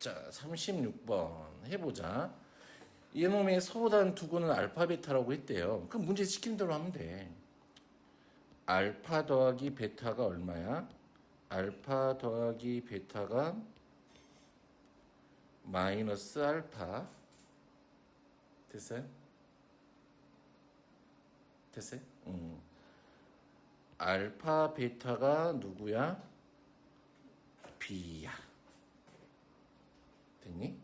자, 36번 해보자. 이놈의 소단 두구는 알파 베타라고 했대요. 그럼 문제 시키는 대로 하면 돼. 알파 더하기 베타가 얼마야? 알파 더하기 베타가 마이너스 알파. 됐어요? 됐어요? 알파 베타가 누구야? B야. 됐니?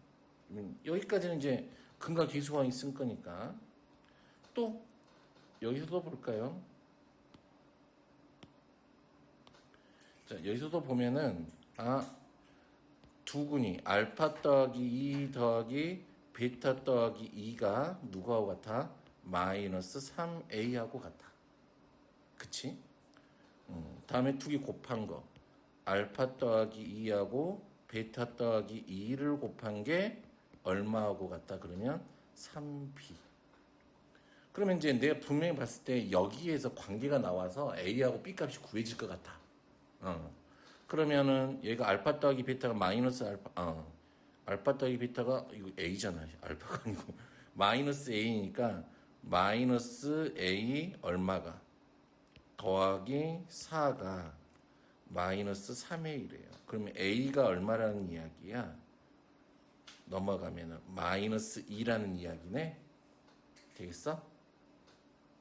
여기까지는 이제 근과 계수가 있을 거니까. 또 여기서도 볼까요? 자, 여기서도 보면은 두근이 알파 더하기 2 더하기 베타 더하기 2가 누구하고 같아? 마이너스 3A하고 같아. 그치? 다음에 두 개 곱한 거. 알파 더하기 2하고 베타 더하기 2를 곱한 게 얼마하고 같다? 그러면 3B. 그러면 이제 내가 분명히 봤을 때 여기에서 관계가 나와서 A하고 B 값이 구해질 것 같아. 그러면은 얘가 알파 더하기 베타가 마이너스 알파, 알파 더하기 베타가 이거 A잖아. 알파가 아니고 마이너스 A니까 마이너스 A 얼마가 더하기 4가 마이너스 3A래요. 그러면 A가 얼마라는 이야기야? 넘어가면은 마이너스 2라는 이야기네. 되겠어?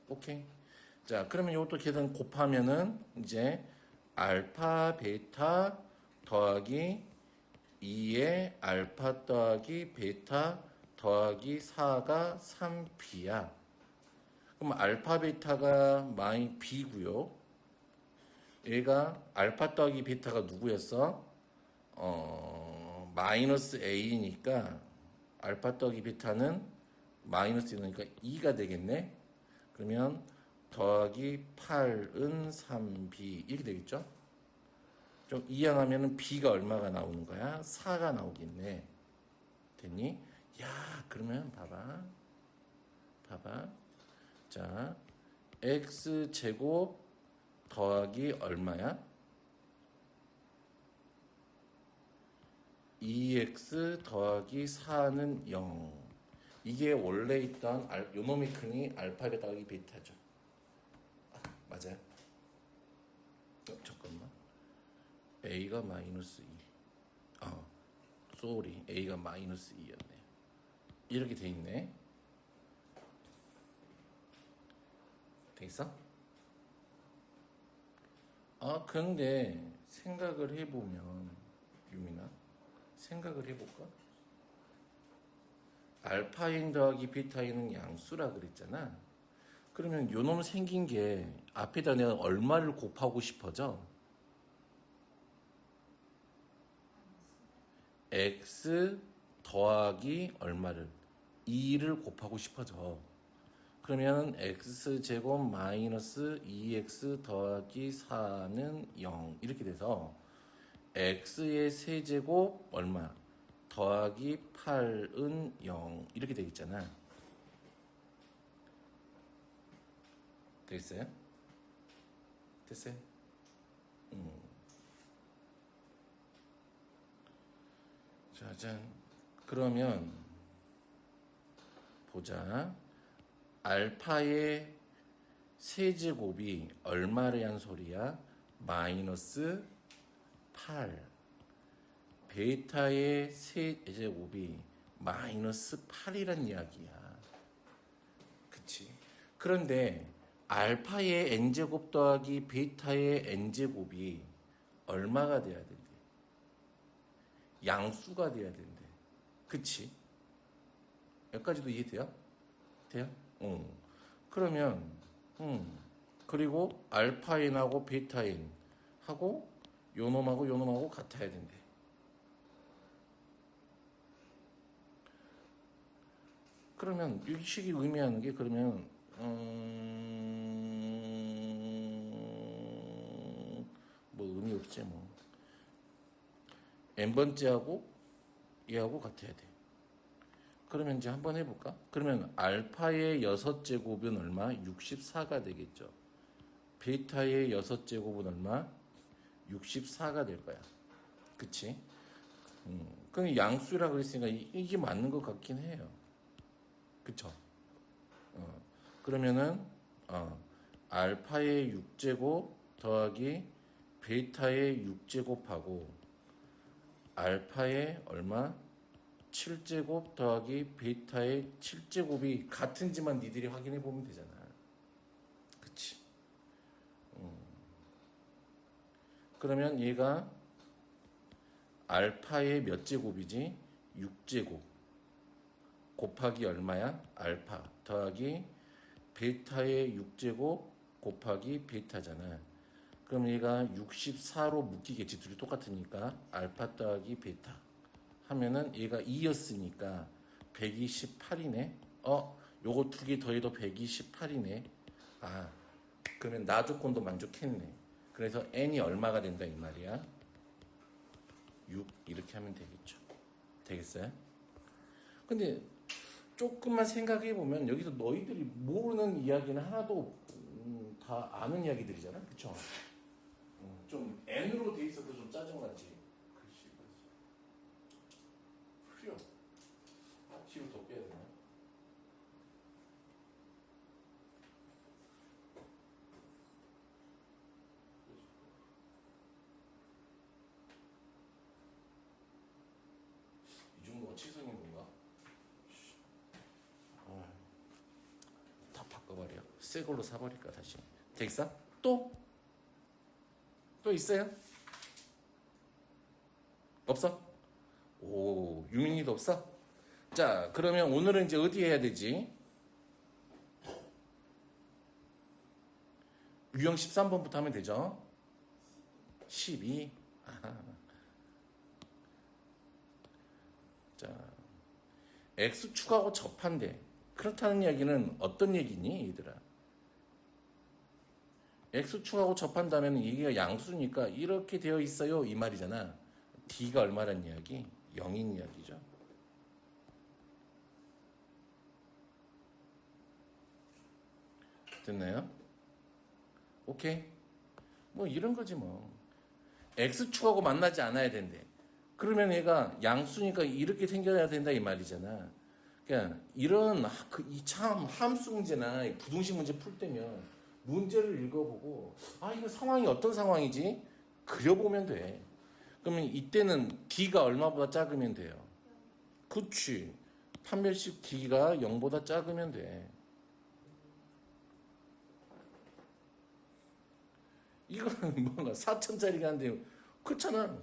오케이. 자, 그러면 이것도 계산 곱하면은 이제 알파 베타 더하기 2의 알파 더하기 베타 더하기 4가 3B야. 그럼 알파 베타가 마이 B고요. 얘가 알파 더하기 베타가 누구였어? 마이너스 A니까 알파 더하기 베타는 마이너스 1이니까 2가 되겠네. 그러면 더하기 8은 3B 이렇게 되겠죠? 좀 이항하면은 B가 얼마가 나오는 거야? 4가 나오겠네. 됐니? 야, 그러면 봐봐. 자, X제곱 더하기 얼마야? 2x 더하기 4는 0. 이게 원래 있던 요놈이 크니 알파 더하기 베타죠. 맞아요? 잠깐만. A가 마이너스 2. 쏘리. A가 마이너스 2였네. 이렇게 돼 있네. 돼 있어? 그런데 생각을 해보면, 유민아, 생각을 해볼까? 알파인 더하기 베타인은 양수라 그랬잖아. 그러면 요놈 생긴 게 앞에다 내가 얼마를 곱하고 싶어져? x 더하기 얼마를? 2를 곱하고 싶어져. 그러면 x제곱 마이너스 2x 더하기 4는 0 이렇게 돼서 x의 세제곱 얼마? 더하기 8은 0 이렇게 되겠잖아. 됐어요? 됐어요? 짜잔. 그러면 보자. 알파의 세제곱이 얼마란 소리야? 마이너스 8. 베타의 세제곱이 마이너스 8이란 이야기야. 그치? 그런데 알파의 n제곱 더하기 베타의 n제곱이 얼마가 돼야 된대? 양수가 돼야 된대. 그치? 여기까지도 이해돼요? 돼요? 그러면, 그리고 알파인하고 베타인하고 요놈하고 같아야 된대. 그러면 이 식이 의미하는 게 그러면 뭐 의미 없지 뭐. n번째하고 얘하고 같아야 돼. 그러면 이제 한번 해볼까? 그러면 알파의 6제곱은 얼마? 64가 되겠죠. 베타의 6제곱은 얼마? 64가 될 거야. 그치? 그럼 양수라 그랬으니까 이게 맞는 것 같긴 해요. 그쵸? 그러면은 알파의 6제곱 더하기 베타의 6제곱하고 알파의 얼마? 7제곱 더하기 베타의 7제곱이 같은지만 니들이 확인해 보면 되잖아. 그치? 그러면 얘가 알파의 몇 제곱이지? 6제곱 곱하기 얼마야? 알파 더하기 베타의 6제곱 곱하기 베타잖아. 그럼 얘가 64로 묶이겠지. 둘이 똑같으니까 알파 더하기 베타 하면은 얘가 2였으니까 128이네. 요거 두 개 더해도 128이네. 그러면 나 조건도 만족했네. 그래서 n이 얼마가 된다 이 말이야? 6 이렇게 하면 되겠죠. 되겠어요? 근데 조금만 생각해 보면 여기서 너희들이 모르는 이야기는 하나도 다 아는 이야기들이잖아, 그쵸? 좀 n으로 돼 있어도 좀 짜증나지. 글씨 흐려. 뒤로 더 빼야 되나? 이 정도가 최선인 건가? 다 바꿔버려. 새 걸로 사버릴까 다시. 되겠어? 또 있어요? 없어? 오, 유민이도 없어? 자, 그러면 오늘은 이제 어디 해야 되지? 유형 13번부터 하면 되죠? 12. 자, X축하고 접한대. 그렇다는 이야기는 어떤 얘기니, 얘들아? X축하고 접한다면 이게 양수니까 이렇게 되어 있어요, 이 말이잖아. D가 얼마란 이야기? 0인 이야기죠. 됐나요? 오케이. 뭐 이런 거지 뭐. X축하고 만나지 않아야 된대. 그러면 얘가 양수니까 이렇게 생겨야 된다 이 말이잖아. 그러니까 이런 이 참 함수 문제나 부등식 문제 풀 때면 문제를 읽어보고 이거 상황이 어떤 상황이지? 그려보면 돼. 그러면 이때는 D가 얼마보다 작으면 돼요? 그치. 판별식 D가 0보다 작으면 돼. 이거는 뭔가 4천짜리가 한데 그렇잖아.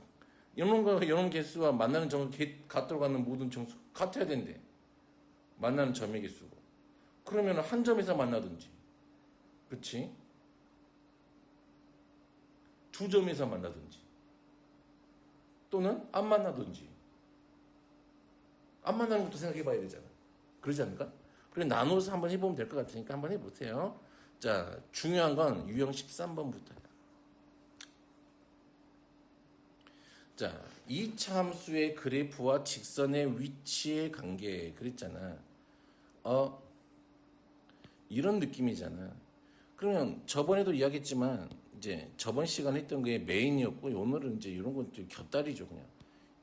이런 개수와 만나는 점을 같도록 하는 모든 점수 같아야 된대. 만나는 점의 개수고. 그러면 한 점에서 만나든지. 그치? 두 점에서 만나든지. 또는 안 만나든지. 안 만나는 것도 생각해 봐야 되잖아. 그러지 않을까? 그래 나눠서 한번 해보면 될 것 같으니까 한번 해보세요. 자, 중요한 건 유형 13번부터야. 자, 2차 함수의 그래프와 직선의 위치의 관계 그랬잖아. 이런 느낌이잖아. 그러면 저번에도 이야기했지만 이제 저번 시간에 했던 게 메인이었고 오늘은 이제 이런 건 좀 곁다리죠 그냥.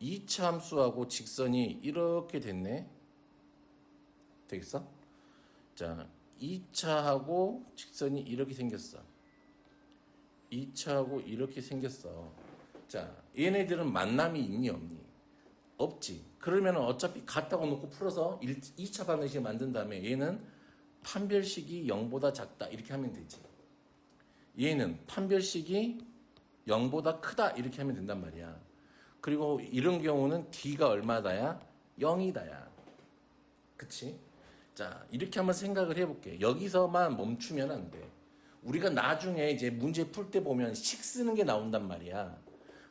2차 함수하고 직선이 이렇게 됐네. 되겠어? 자, 2차하고 직선이 이렇게 생겼어. 2차하고 이렇게 생겼어. 자, 얘네들은 만남이 있니 없니? 없지. 그러면 어차피 같다고 놓고 풀어서 2차 방정식을 만든 다음에 얘는 판별식이 0보다 작다 이렇게 하면 되지. 얘는 판별식이 0보다 크다 이렇게 하면 된단 말이야. 그리고 이런 경우는 D가 얼마다야? 0이다야. 그치? 자, 이렇게 한번 생각을 해볼게. 여기서만 멈추면 안 돼. 우리가 나중에 이제 문제 풀 때 보면 식 쓰는 게 나온단 말이야.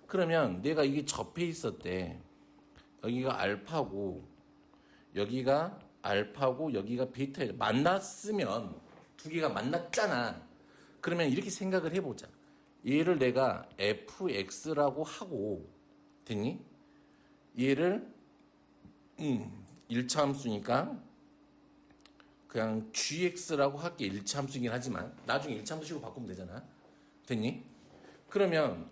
그러면 내가 이게 접해 있었대. 여기가 알파고, 여기가 알파고, 여기가 베타에 만났으면 두 개가 만났잖아. 그러면 이렇게 생각을 해보자. 얘를 내가 fx라고 하고, 됐니? 얘를 1차 함수니까 그냥 gx라고 할게. 1차 함수이긴 하지만 나중에 1차 함수식으로 바꾸면 되잖아. 됐니? 그러면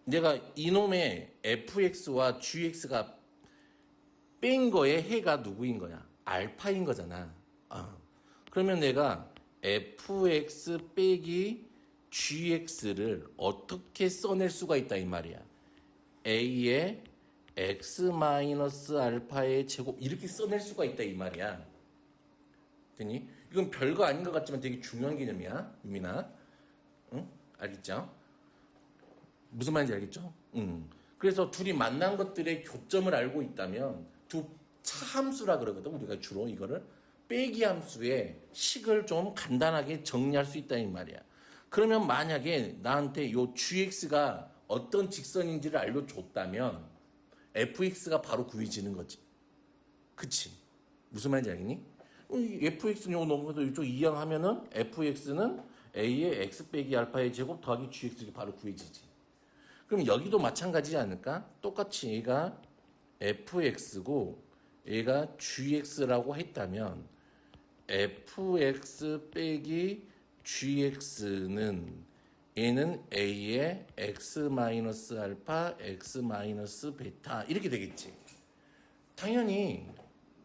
내가 이놈의 fx와 gx가 뺀 거에 해가 누구인 거야? 알파인 거잖아. 그러면 내가 fx 빼기 gx를 어떻게 써낼 수가 있다 이 말이야. a의 x 마이너스 알파의 제곱 이렇게 써낼 수가 있다 이 말이야. 되니? 이건 별거 아닌 것 같지만 되게 중요한 개념이야, 유민아. 응? 알겠죠? 무슨 말인지 알겠죠? 그래서 둘이 만난 것들의 교점을 알고 있다면 두 차함수라 그러거든. 우리가 주로 이거를 빼기 함수의 식을 좀 간단하게 정리할 수 있다는 말이야. 그러면 만약에 나한테 요 gx가 어떤 직선인지를 알려줬다면 fx가 바로 구해지는 거지. 그치? 무슨 말인지 알겠니? fx는 요거 넘어가도 이쪽 이항하면은 fx는 a의 x 빼기 알파의 제곱 더하기 gx가 바로 구해지지. 그럼 여기도 마찬가지지 않을까? 똑같이 얘가 fx고 얘가 gx라고 했다면 fx 빼기 gx는 얘는 a의 x 마이너스 알파 x 마이너스 베타 이렇게 되겠지. 당연히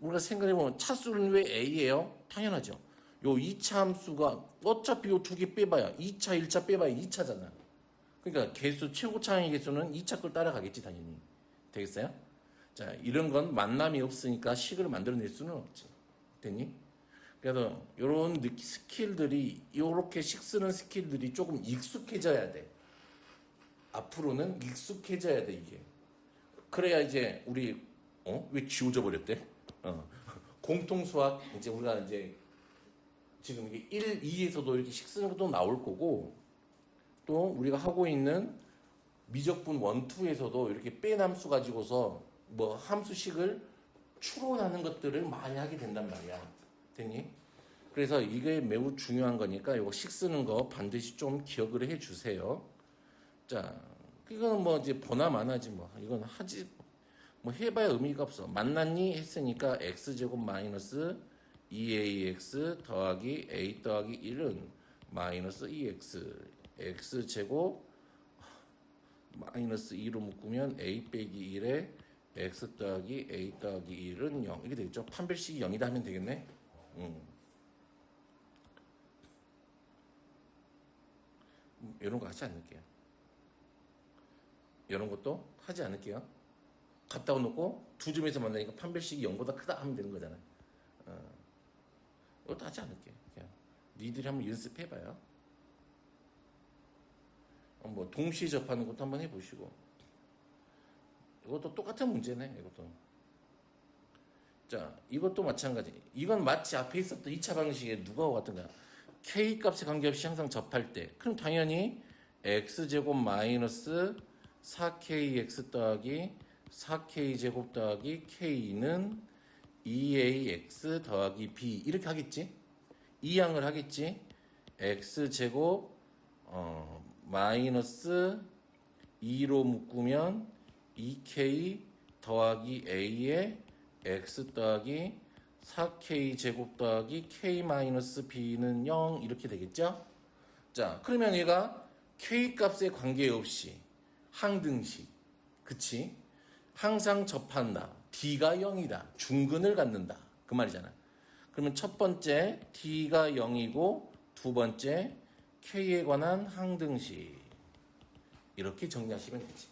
우리가 생각해보면 차수는 왜 a예요? 당연하죠. 요 2차 함수가 어차피 요 두 개 빼봐야 2차 1차 빼봐야 2차잖아. 그러니까 개수 최고차항의 개수는 2차 걸 따라가겠지 당연히. 되겠어요? 자, 이런 건 만남이 없으니까 식을 만들어낼 수는 없지. 됐니? 그래서 요런 스킬들이 요렇게 식 쓰는 스킬들이 조금 익숙해져야 돼. 앞으로는 익숙해져야 돼 이게. 그래야 이제 우리 왜 지워져 버렸대? 공통 수학 이제 우리가 이제 지금 이게 1, 2에서도 이렇게 식 쓰는 것도 나올 거고 또 우리가 하고 있는 미적분 1, 2에서도 이렇게 뺀 함수 가지고서 뭐 함수식을 추론하는 것들을 많이 하게 된단 말이야. 됐니? 그래서 이게 매우 중요한 거니까 이거 식 쓰는 거 반드시 좀 기억을 해 주세요. 자, 이거는 뭐 이제 보나 마나지 뭐. 이건 하지 뭐 해봐야 의미가 없어. 만났니? 했으니까 x제곱 마이너스 2ax 더하기 a 더하기 1은 마이너스 2x x제곱 마이너스 2로 묶으면 a 빼기 1에 x 더하기 a 더하기 1은 0 이렇게 되겠죠. 판별식이 0이다 하면 되겠네. 이런 거 하지 않을게요. 이런 것도 하지 않을게요. 갖다 놓고 두 점에서 만나니까 판별식이 0보다 크다 하면 되는 거잖아. 이것도 하지 않을게. 그냥 니들이 한번 연습해봐요. 뭐 동시에 접하는 것도 한번 해보시고. 이것도 똑같은 문제네. 이것도. 자, 이것도 마찬가지. 이건 마치 앞에 있었던 2차 방식에 누가 같은가? k 값에 관계없이 항상 접할 때, 그럼 당연히 x제곱 마이너스 4kx 더하기 4k제곱 더하기 k는 2ax 더하기 b 이렇게 하겠지? 이항을 하겠지? x제곱 마이너스 2로 묶으면 2k 더하기 a에 x 더하기 4k 제곱 더하기 k 마이너스 b는 0 이렇게 되겠죠? 자, 그러면 얘가 k 값에 관계없이 항등식, 그치? 항상 접한다. d가 0이다. 중근을 갖는다. 그 말이잖아. 그러면 첫 번째 d가 0이고 두 번째 k에 관한 항등식 이렇게 정리하시면 되지.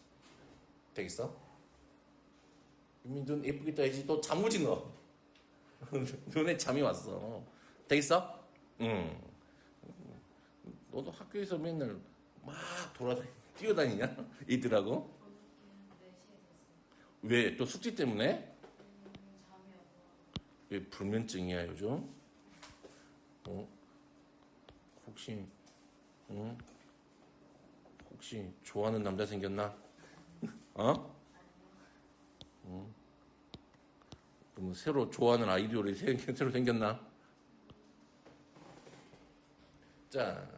되겠어? 눈 예쁘게 떠야지. 또 잠오지 너. 눈에 잠이 왔어. 되겠어? 응. 너도 학교에서 맨날 막 뛰어다니냐? 이들하고? 왜? 또 숙제 때문에? 왜 불면증이야 요즘? 혹시 혹시 좋아하는 남자 생겼나? 그럼 새로 좋아하는 아이디어를 새로 생겼나? 자,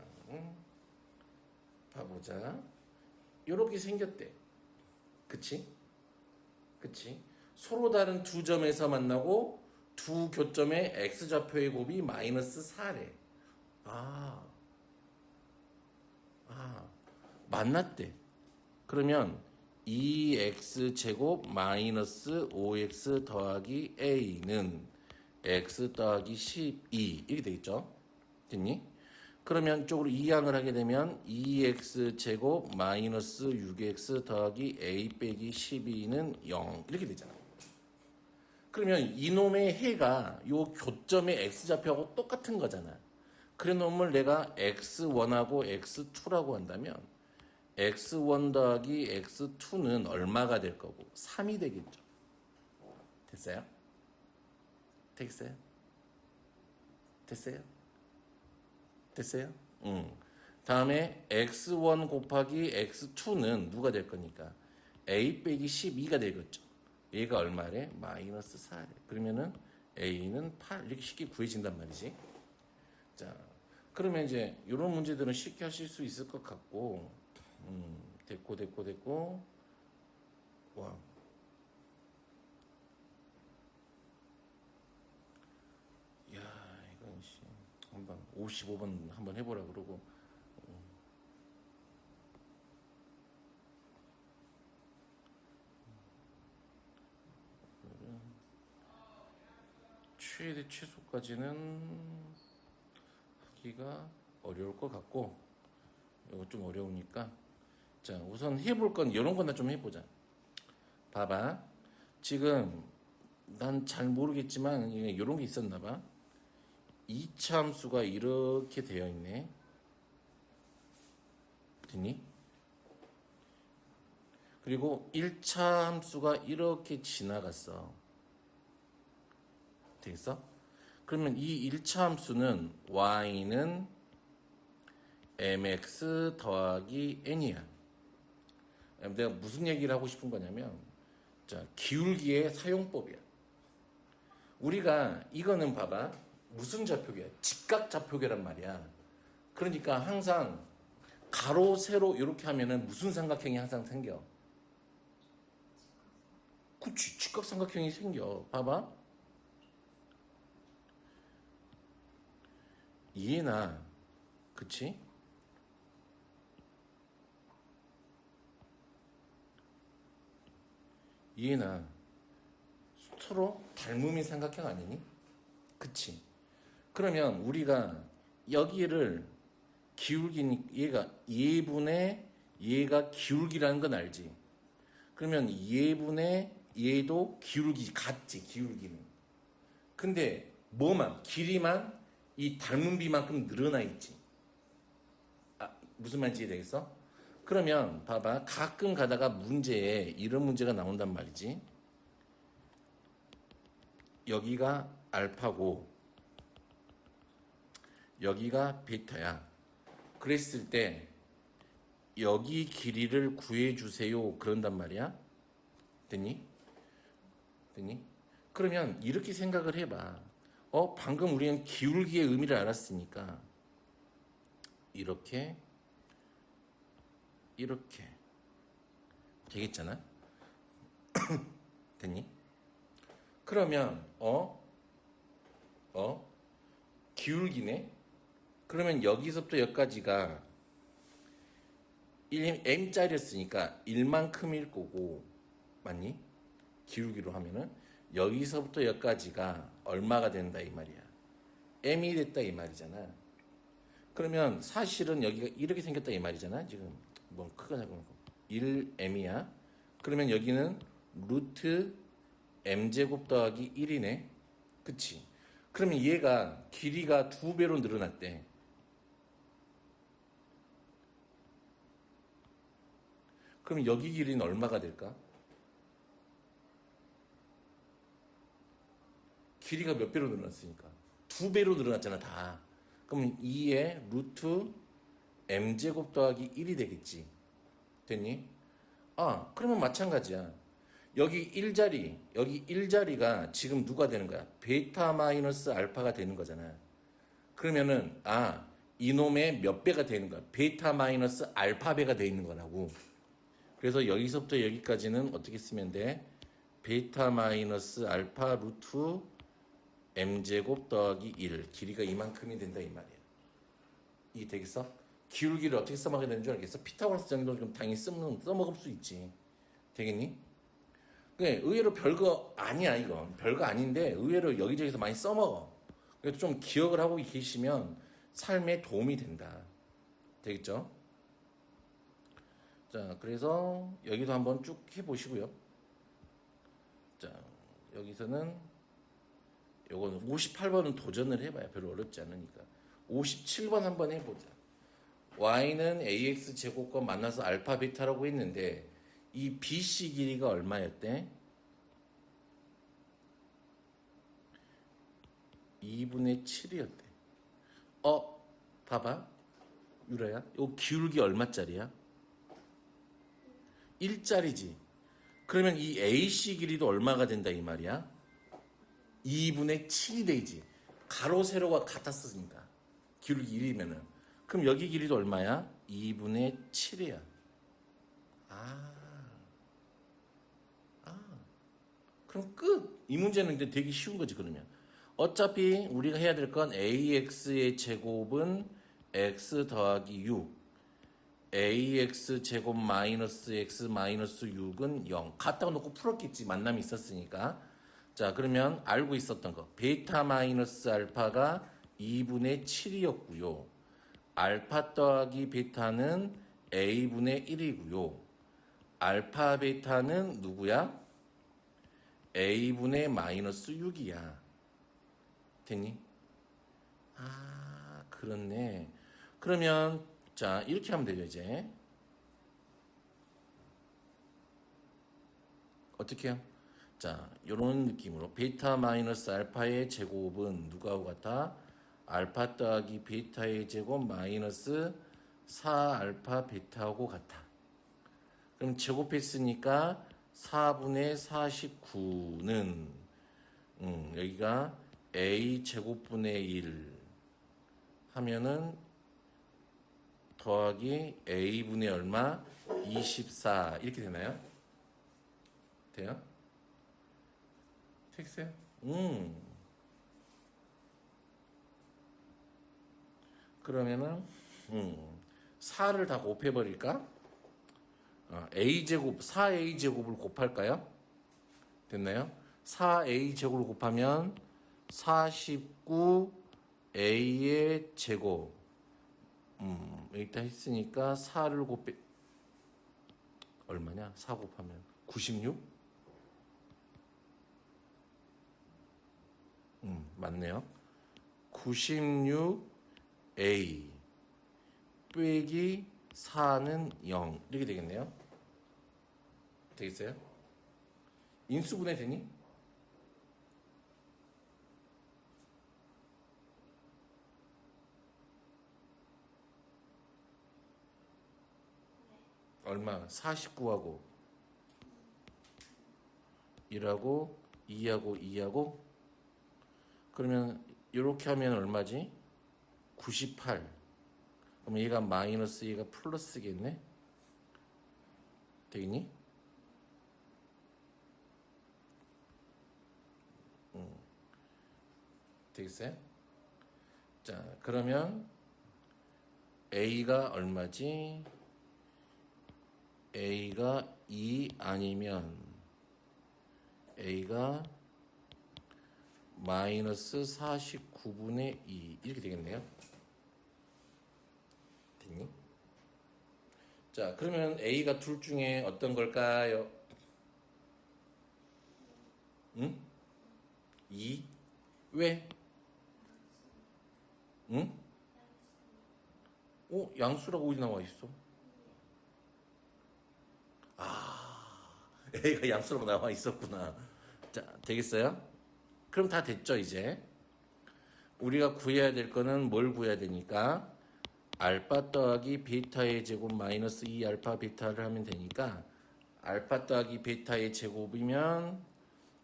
봐보자. 요렇게 생겼대. 그치? 서로 다른 두 점에서 만나고 두 교점의 x좌표의 곱이 마이너스 4래. 만났대. 그러면 2x제곱 마이너스 5x 더하기 a는 x 더하기 12 이렇게 되겠죠? 됐니? 그러면 이쪽으로 이항을 하게 되면 2x제곱 마이너스 6x 더하기 a 빼기 12는 0 이렇게 되잖아. 그러면 이놈의 해가 요 교점의 x좌표하고 똑같은 거잖아. 그래 놈을 내가 x1하고 x2라고 한다면 x1 더하기 x2는 얼마가 될 거고 3이 되겠죠. 됐어요? 됐어요? 됐어요? 됐어요? 다음에 x1 곱하기 x2는 누가 될 거니까 a 빼기 12가 되겠죠. 얘가 얼마래? 마이너스 4래. 그러면은 a는 8 이렇게 쉽게 구해진단 말이지. 자, 그러면 이제 이런 문제들은 쉽게 하실 수 있을 것 같고, 됐고. 와. 야, 이건 한번 55번 한번 해보라 그러고. 최대 최소까지는 하기가 어려울 것 같고, 이거 좀 어려우니까. 자, 우선 해볼 건 이런 거나 좀 해보자. 봐봐. 지금 난 잘 모르겠지만 이런 게 있었나 봐. 2차 함수가 이렇게 되어 있네. 됐니? 그리고 1차 함수가 이렇게 지나갔어. 되겠어? 그러면 이 1차 함수는 y는 mx 더하기 n이야. 내가 무슨 얘기를 하고 싶은 거냐면, 자, 기울기의 사용법이야. 우리가 이거는 봐봐. 무슨 좌표계야? 직각좌표계란 말이야. 그러니까 항상 가로, 세로 이렇게 하면은 무슨 삼각형이 항상 생겨? 그치, 직각삼각형이 생겨. 봐봐. 얘나, 그치? 얘나 서로 닮음인 삼각형 아니니? 그치? 그러면 우리가 여기를 기울기, 얘가 예분의 얘가 기울기라는 건 알지? 그러면 예분의 얘도 기울기 같지, 기울기는. 근데 뭐만, 길이만 이 닮은 비만큼 늘어나 있지. 아, 무슨 말인지 이해되겠어? 그러면 봐봐. 가끔 가다가 문제에 이런 문제가 나온단 말이지. 여기가 알파고 여기가 베타야. 그랬을 때 여기 길이를 구해주세요. 그런단 말이야. 됐니? 됐니? 그러면 이렇게 생각을 해봐. 방금 우리는 기울기의 의미를 알았으니까 이렇게 되겠잖아. 됐니? 그러면 기울기네. 그러면 여기서부터 여기까지가 m짜리였으니까 1만큼일 거고, 맞니? 기울기로 하면은 여기서부터 여기까지가 얼마가 된다 이 말이야. m이 됐다 이 말이잖아. 그러면 사실은 여기가 이렇게 생겼다 이 말이잖아. 지금 뭐 크가 작은 거 1m이야. 그러면 여기는 루트 m제곱 더하기 1이네. 그치? 그러면 얘가 길이가 2배로 늘어났대. 그럼 여기 길이는 얼마가 될까? 길이가 몇 배로 늘어났으니까 2배로 늘어났잖아 다. 그럼 2의 루트 m제곱 더하기 1이 되겠지. 됐니? 그러면 마찬가지야. 여기 1자리가 지금 누가 되는 거야? 베타 마이너스 알파가 되는 거잖아. 그러면은 이놈의 몇 배가 되는 거야? 베타 마이너스 알파 배가 돼 있는 거라고. 그래서 여기서부터 여기까지는 어떻게 쓰면 돼? 베타 마이너스 알파 루트 m제곱 더하기 1 길이가 이만큼이 된다 이 말이야. 이 되겠어? 기울기를 어떻게 써먹어야 되는 줄 알겠어? 피타고라스 정도 좀 당연히 써먹을 수 있지. 되겠니? 그게 의외로 별거 아니야, 이건. 별거 아닌데 의외로 여기저기서 많이 써먹어. 그래도 좀 기억을 하고 계시면 삶에 도움이 된다. 되겠죠? 자, 그래서 여기도 한번 쭉 해보시고요. 자, 여기서는 요거는 58번은 도전을 해봐요. 별로 어렵지 않으니까. 57번 한번 해보자. y는 ax 제곱과 만나서 알파 베타라고 했는데 이 BC 길이가 얼마였대? 2분의 7이었대. 봐봐. 유라야. 요 기울기 얼마짜리야? 1짜리지. 그러면 이 AC 길이도 얼마가 된다 이 말이야? 2분의 7이 되지. 가로 세로가 같았으니까. 기울기 1이면은. 그럼 여기 길이도 얼마야? 2분의 7이야. 그럼 끝. 이 문제는 이제 되게 쉬운 거지 그러면. 어차피 우리가 해야 될 건 AX의 제곱은 X 더하기 6. AX 제곱 마이너스 X 마이너스 6은 0. 갖다가 놓고 풀었겠지. 만남이 있었으니까. 자, 그러면 알고 있었던 거. 베타 마이너스 알파가 2분의 7이었고요. 알파 더하기 베타는 A분의 1이고요. 알파 베타는 누구야? A분의 마이너스 6이야. 됐니? 그렇네. 그러면 자, 이렇게 하면 되죠, 이제. 어떻게 해요? 자, 요런 느낌으로 베타 마이너스 알파의 제곱은 누가하고 같아? 알파 더하기 베타의 제곱 마이너스 4알파 베타하고 같아. 그럼 제곱했으니까 4분의 49는 여기가 a 제곱분의 1 하면은 더하기 a분의 얼마? 24 이렇게 되나요? 돼요? 됐어요? 그러면은 4를 다 곱해버릴까? a제곱 4a제곱을 곱할까요? 됐나요? 4a제곱을 곱하면 49a의 제곱 여기다 했으니까 4를 곱해 얼마냐? 4 곱하면 96? 맞네요. 96a 빼기 4는 0 이렇게 되겠네요. 되겠어요? 인수분해 되니? 얼마? 49하고 1하고 2하고 2하고 그러면 이렇게 하면 얼마지? 98. 그럼 얘가 마이너스 얘가 플러스겠네? 되겠니? 되겠어요? 자, 그러면 A가 얼마지? A가 2 아니면 A가 마이너스 49분의 2 이렇게 되겠네요. 됐니? 자, 그러면 A가 둘 중에 어떤 걸까요? 2? 왜? 응? 양수라고 어디 나와 있어? A가 양수라고 나와 있었구나. 자, 되겠어요? 그럼 다 됐죠, 이제. 우리가 구해야 될 거는 뭘 구해야 되니까? 알파 더하기 베타의 제곱 마이너스 2 알파 베타를 하면 되니까 알파 더하기 베타의 제곱이면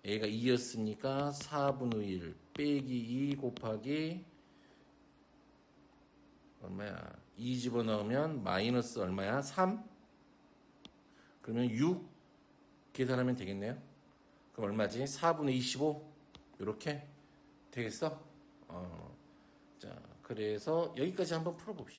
A가 2였으니까 4분의 1 빼기 2 곱하기 얼마야? 2 집어넣으면 마이너스 얼마야? 3? 그러면 6 계산하면 되겠네요. 그럼 얼마지? 4분의 25? 이렇게 되겠어? 자, 그래서 여기까지 한번 풀어봅시다.